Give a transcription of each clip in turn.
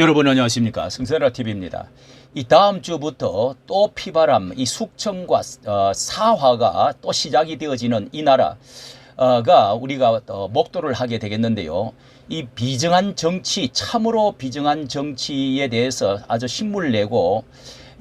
여러분 안녕하십니까, 승세라TV입니다. 이 다음 주부터 또 피바람, 이 숙청과 사화가 또 시작이 되어지는 이 나라가 우리가 목도를 하게 되겠는데요. 이 비정한 정치, 참으로 비정한 정치에 대해서 아주 신문을 내고,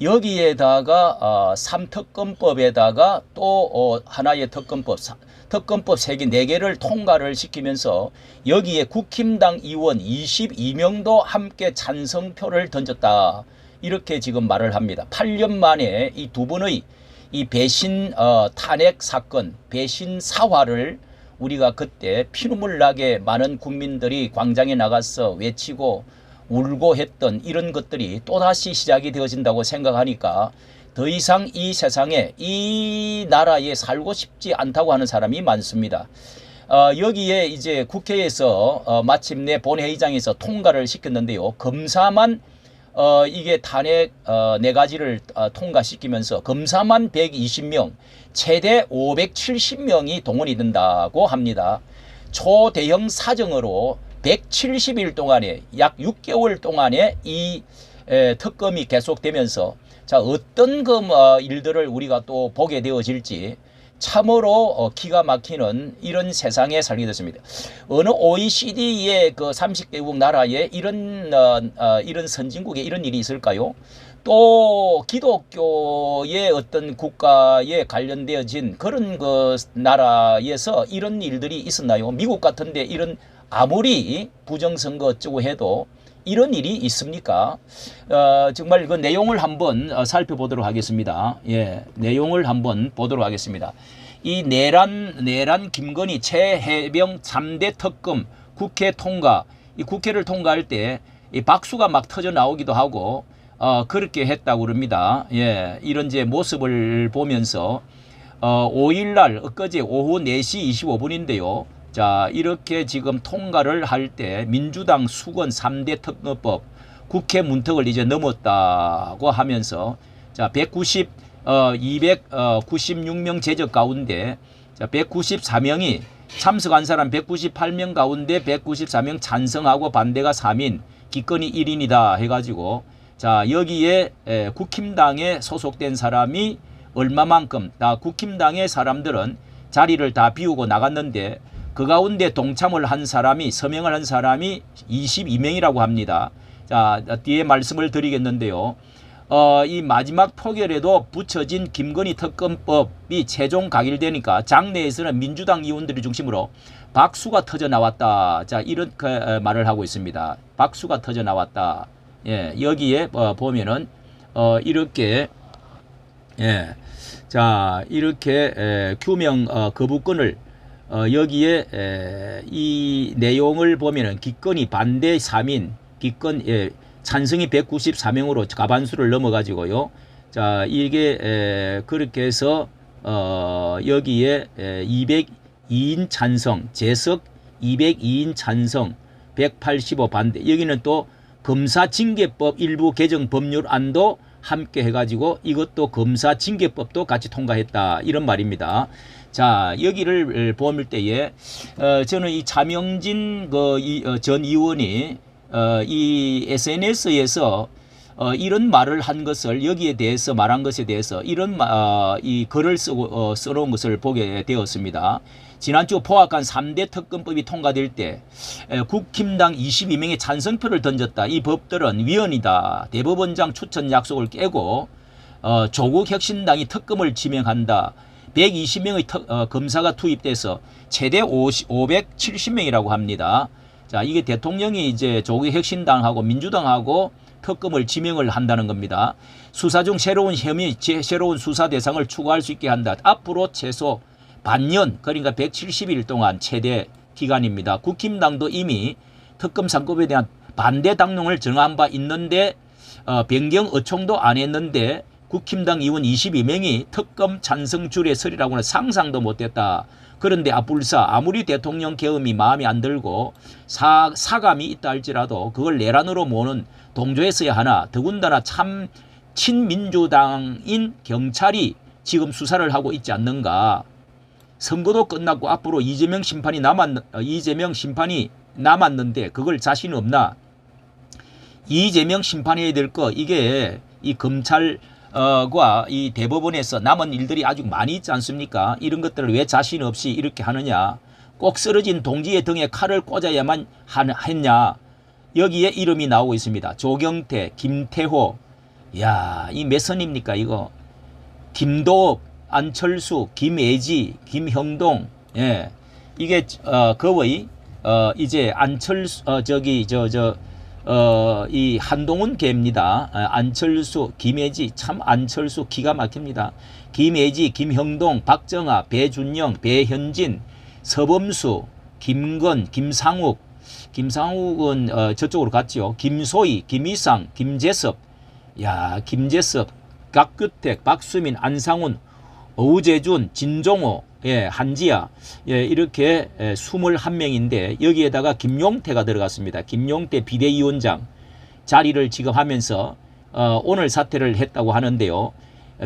여기에다가 3특검법에다가 또 하나의 특검법 3개 4개를 통과를 시키면서 여기에 국힘당 의원 22명도 함께 찬성표를 던졌다, 이렇게 지금 말을 합니다. 8년 만에 이 두 분의 이 배신 탄핵 사건, 배신 사화를 우리가 그때 피눈물 나게 많은 국민들이 광장에 나가서 외치고 울고 했던 이런 것들이 또다시 시작이 되어진다고 생각하니까 더 이상 이 세상에, 이 나라에 살고 싶지 않다고 하는 사람이 많습니다. 여기에 이제 국회에서 마침내 본회의장에서 통과를 시켰는데요. 검사만 이게 탄핵 4가지를 통과시키면서 검사만 120명, 최대 570명이 동원이 된다고 합니다. 초대형 사정으로 170일 동안에, 약 6개월 동안에 이 특검이 계속되면서 어떤 일들을 우리가 또 보게 되어질지 참으로 기가 막히는 이런 세상에 살게 됐습니다. 어느 OECD의 그 30개국 나라에 이런 선진국에 이런 일이 있을까요? 또 기독교의 어떤 국가에 관련되어진 그런 그 나라에서 이런 일들이 있었나요? 미국 같은데 이런, 아무리 부정선거 어쩌고 해도 이런 일이 있습니까? 정말 그 내용을 한번 살펴보도록 하겠습니다. 예, 내용을 한번 보도록 하겠습니다. 이 내란 김건희 최해병 3대 특검 국회 통과, 이 국회를 통과할 때 이 박수가 막 터져 나오기도 하고 그렇게 했다고 그럽니다. 예, 이런 이제 모습을 보면서 5일날 엊그제 오후 4시 25분인데요. 자, 이렇게 지금 통과를 할 때 민주당 수건 3대 특검법 국회 문턱을 이제 넘었다고 하면서, 자, 296명 제적 가운데, 자, 194명이 참석한 사람 198명 가운데 194명 찬성하고 반대가 3인, 기권이 1인이다 해가지고, 자, 여기에 국힘당에 소속된 사람이 얼마만큼, 다 국힘당의 사람들은 자리를 다 비우고 나갔는데 그 가운데 동참을 한 사람이, 서명을 한 사람이 22명이라고 합니다. 자, 뒤에 말씀을 드리겠는데요. 이 마지막 표결에도 붙여진 김건희 특검법이 최종 가결되니까 장내에서는 민주당 의원들이 중심으로 박수가 터져 나왔다. 자, 이런 말을 하고 있습니다. 박수가 터져 나왔다. 예, 여기에 보면은 이렇게, 예, 자, 이렇게 규명 거부권을 여기에 이 내용을 보면은 기권이 반대 3인, 기권, 찬성이 194명으로 과반수를 넘어가지고요. 자, 이게 그렇게 해서 여기에 202인 찬성, 재석 202인 찬성, 185 반대. 여기는 또 검사징계법 일부 개정 법률안도 함께 해가지고 이것도 검사징계법도 같이 통과했다, 이런 말입니다. 자, 여기를 볼 때에 저는 이 차명진 전 의원이 이 SNS에서 이런 말을 한 것을, 여기에 대해서 말한 것에 대해서 이런 이 글을 써놓은 것을 보게 되었습니다. 지난주 포악한 3대 특검법이 통과될 때 국힘당 22명의 찬성표를 던졌다. 이 법들은 위헌이다. 대법원장 추천 약속을 깨고 조국 혁신당이 특검을 지명한다. 120명의 검사가 투입돼서 최대 570명이라고 합니다. 자, 이게 대통령이 이제 조국 혁신당하고 민주당하고 특검을 지명을 한다는 겁니다. 수사 중 새로운 혐의, 새로운 수사 대상을 추구할 수 있게 한다. 앞으로 최소 반년, 그러니까 170일 동안 최대 기간입니다. 국힘당도 이미 특검 상법에 대한 반대 당론을 정한 바 있는데 변경 의총도 안 했는데 국힘당 의원 22명이 특검 찬성 줄에 서리라고는 상상도 못했다. 그런데 불사 아무리 대통령 계엄이 마음에 안 들고 사감이 있다 할지라도 그걸 내란으로 모는 동조했어야 하나, 더군다나 참 친민주당인 경찰이 지금 수사를 하고 있지 않는가. 선거도 끝났고 앞으로 이재명 심판이 남았는데 그걸 자신 없나. 이재명 심판해야 될 거 이게 이 검찰과 이 대법원에서 남은 일들이 아주 많이 있지 않습니까? 이런 것들을 왜 자신 없이 이렇게 하느냐? 꼭 쓰러진 동지의 등에 칼을 꽂아야만 했냐? 여기에 이름이 나오고 있습니다. 조경태, 김태호. 야, 이 몇 선입니까 이거? 김도읍, 안철수, 김애지, 김형동. 예, 이게 거의 이제 안철수 이 한동훈 계입니다. 안철수, 김혜지, 참 안철수 기가 막힙니다. 김혜지, 김형동, 박정아, 배준영, 배현진, 서범수, 김건, 김상욱, 김상욱은 저쪽으로 갔죠. 김소희, 김희상, 김재섭, 야, 김재섭, 박규택, 박수민, 안상훈, 오재준, 진종호, 예, 한지아, 예, 이렇게 21명인데 여기에다가 김용태가 들어갔습니다. 김용태 비대위원장 자리를 지금 하면서 오늘 사퇴를 했다고 하는데요.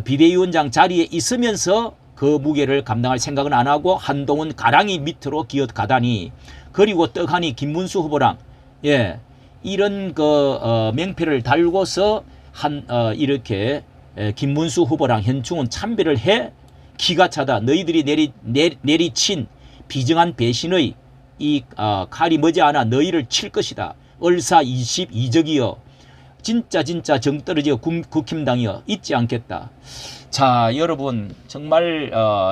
비대위원장 자리에 있으면서 그 무게를 감당할 생각은 안 하고 한동훈 가랑이 밑으로 기어가다니, 그리고 떡하니 김문수 후보랑, 예, 이런 명패를 달고서 이렇게 김문수 후보랑 현충은 참배를 해. 기가 차다. 너희들이 내리친 비정한 배신의 이 칼이 머지않아 너희를 칠 것이다. 얼사 22적이여. 진짜 정 떨어지어 국힘당이여 잊지 않겠다. 자, 여러분 정말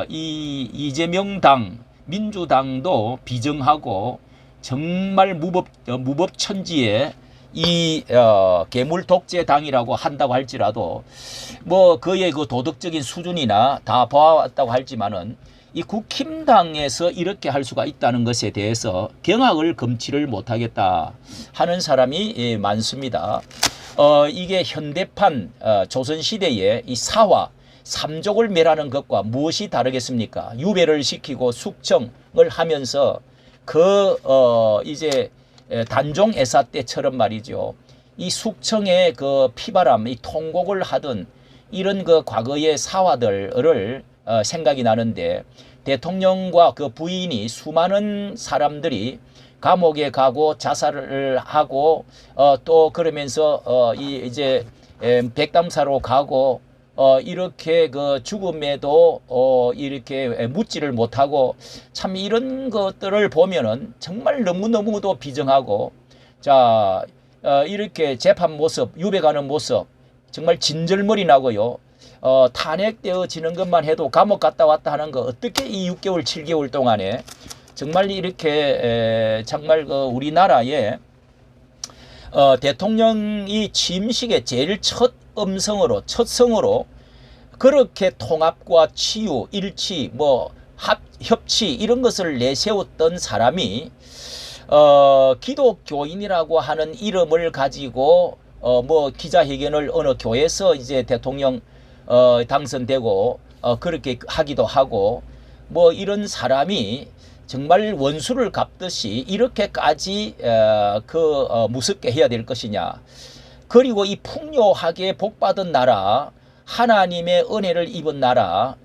이 이재명 당, 민주당도 비정하고 정말 무법천지에 이 괴물 독재 당이라고 한다고 할지라도 뭐 그의 그 도덕적인 수준이나 다 봐왔다고 할지만은 이 국힘당에서 이렇게 할 수가 있다는 것에 대해서 경악을 금치를 못하겠다 하는 사람이 많습니다. 이게 현대판 조선시대의 이 사화 삼족을 멸하는 것과 무엇이 다르겠습니까? 유배를 시키고 숙청을 하면서 이제 단종 애사 때처럼 말이죠. 이 숙청의 그 피바람, 이 통곡을 하던 이런 그 과거의 사화들을 생각이 나는데, 대통령과 그 부인이 수많은 사람들이 감옥에 가고 자살을 하고 또 그러면서 이제 백담사로 가고 이렇게 그 죽음에도 이렇게 묻지를 못하고, 참 이런 것들을 보면은 정말 너무너무도 비정하고, 자, 이렇게 재판 모습, 유배가는 모습 정말 진절머리 나고요. 탄핵되어지는 것만 해도 감옥 갔다 왔다 하는 거 어떻게 이 6개월 7개월 동안에 정말 이렇게 정말 그 우리나라의 대통령이 취임식에 제일 첫 성으로 그렇게 통합과 치유, 일치, 협치 이런 것을 내세웠던 사람이 기독교인이라고 하는 이름을 가지고 기자회견을 어느 교회에서 이제 대통령 당선되고 그렇게 하기도 하고, 이런 사람이 정말 원수를 갚듯이 이렇게까지 무섭게 해야 될 것이냐. 그리고 이 풍요하게 복받은 나라, 하나님의 은혜를 입은 나라,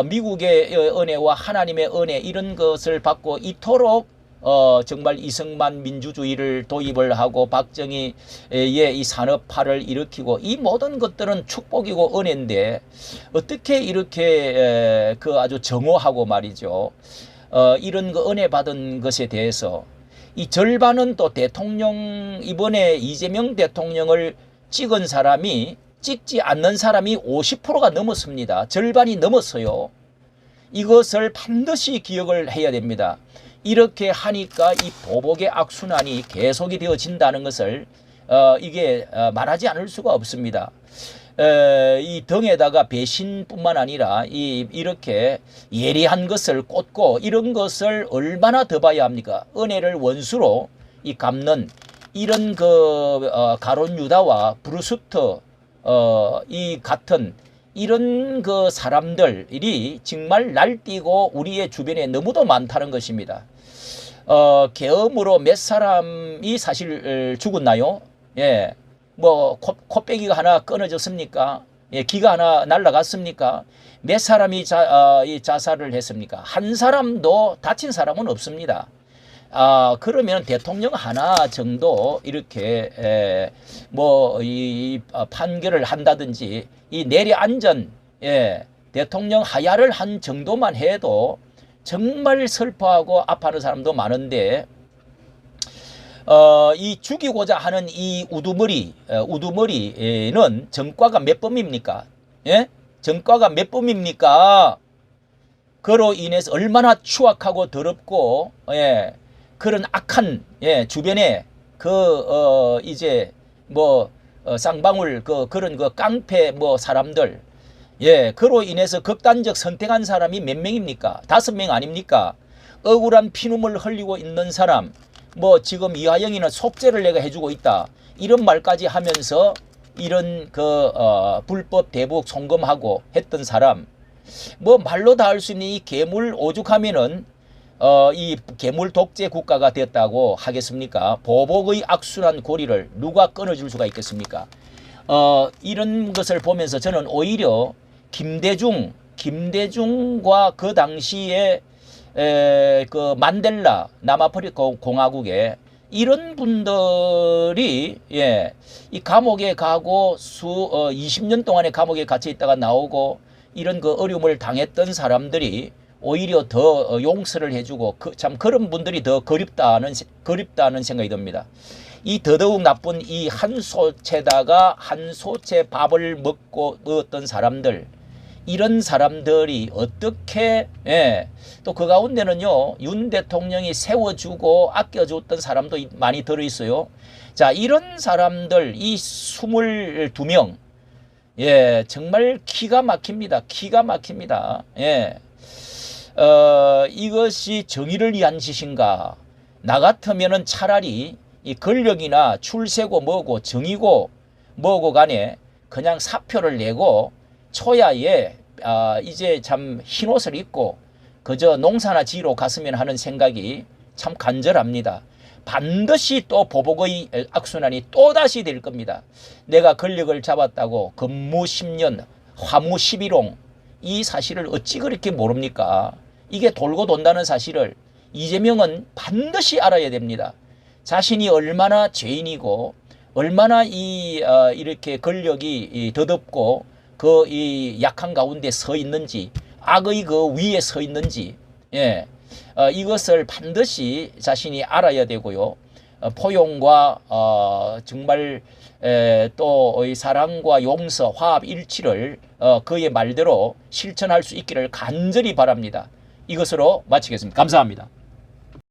미국의 은혜와 하나님의 은혜 이런 것을 받고 이토록 정말 이승만 민주주의를 도입을 하고 박정희의 이 산업화를 일으키고, 이 모든 것들은 축복이고 은혜인데 어떻게 이렇게 아주 정오하고 말이죠. 이런 은혜 받은 것에 대해서 이 절반은 또 이번에 이재명 대통령을 찍은 사람이, 찍지 않는 사람이 50%가 넘었습니다. 절반이 넘었어요. 이것을 반드시 기억을 해야 됩니다. 이렇게 하니까 이 보복의 악순환이 계속이 되어진다는 것을 이게 말하지 않을 수가 없습니다. 이 등에다가 배신뿐만 아니라 이렇게 예리한 것을 꽂고 이런 것을 얼마나 더 봐야 합니까? 은혜를 원수로 갚는 이런 가론 유다와 브루스트 이 같은 이런 사람들이 정말 날뛰고 우리의 주변에 너무도 많다는 것입니다. 계엄으로 몇 사람이 사실 죽었나요? 예. 코빼기가 하나 끊어졌습니까? 예, 기가 하나 날아갔습니까? 몇 사람이 자살을 했습니까? 한 사람도 다친 사람은 없습니다. 그러면 대통령 하나 정도 이렇게 뭐이 판결을 한다든지 이 내려앉은 대통령 하야를 한 정도만 해도 정말 슬퍼하고 아파하는 사람도 많은데 이 죽이고자 하는 이 우두머리는 전과가 몇 범입니까? 예? 전과가 몇 범입니까? 그로 인해서 얼마나 추악하고 더럽고 그런 악한 주변에 이제 뭐 쌍방울 그런 깡패 뭐 사람들 그로 인해서 극단적 선택한 사람이 몇 명입니까? 5명 아닙니까? 억울한 피눈물 흘리고 있는 사람 뭐 지금 이화영이는 속죄를 내가 해주고 있다 이런 말까지 하면서 이런 불법 대북 송금하고 했던 사람 뭐 말로 다 할 수 있는 이 괴물 오죽하면은 이 괴물 독재 국가가 됐다고 하겠습니까? 보복의 악순환 고리를 누가 끊어줄 수가 있겠습니까? 이런 것을 보면서 저는 오히려 김대중과 그 당시에 그 만델라 남아프리카 공화국에 이런 분들이 이 감옥에 가고 20년 동안의 감옥에 갇혀 있다가 나오고 이런 어려움을 당했던 사람들이 오히려 더 용서를 해주고 참 그런 분들이 더 그립다는 생각이 듭니다. 이 더더욱 나쁜 이 한 소채다가 한 소채 밥을 먹었던 사람들 이런 사람들이 어떻게 또 그 가운데는요 윤 대통령이 세워주고 아껴줬던 사람도 많이 들어있어요. 자 이런 사람들 이 22명 정말 기가 막힙니다. 기가 막힙니다. 이것이 정의를 위한 짓인가? 나 같으면은 차라리 이 권력이나 출세고 뭐고 정의고 뭐고 간에 그냥 사표를 내고 초야에 이제 참 흰옷을 입고 그저 농사나 지로 갔으면 하는 생각이 참 간절합니다. 반드시 또 보복의 악순환이 또다시 될 겁니다. 내가 권력을 잡았다고 근무 10년 화무 11홍 이 사실을 어찌 그렇게 모릅니까? 이게 돌고 돈다는 사실을 이재명은 반드시 알아야 됩니다. 자신이 얼마나 죄인이고 얼마나 이렇게 권력이 더덥고 이 약한 가운데 서 있는지 악의 그 위에 서 있는지 이것을 반드시 자신이 알아야 되고요. 포용과 정말 또 사랑과 용서, 화합, 일치를 그의 말대로 실천할 수 있기를 간절히 바랍니다. 이것으로 마치겠습니다. 감사합니다.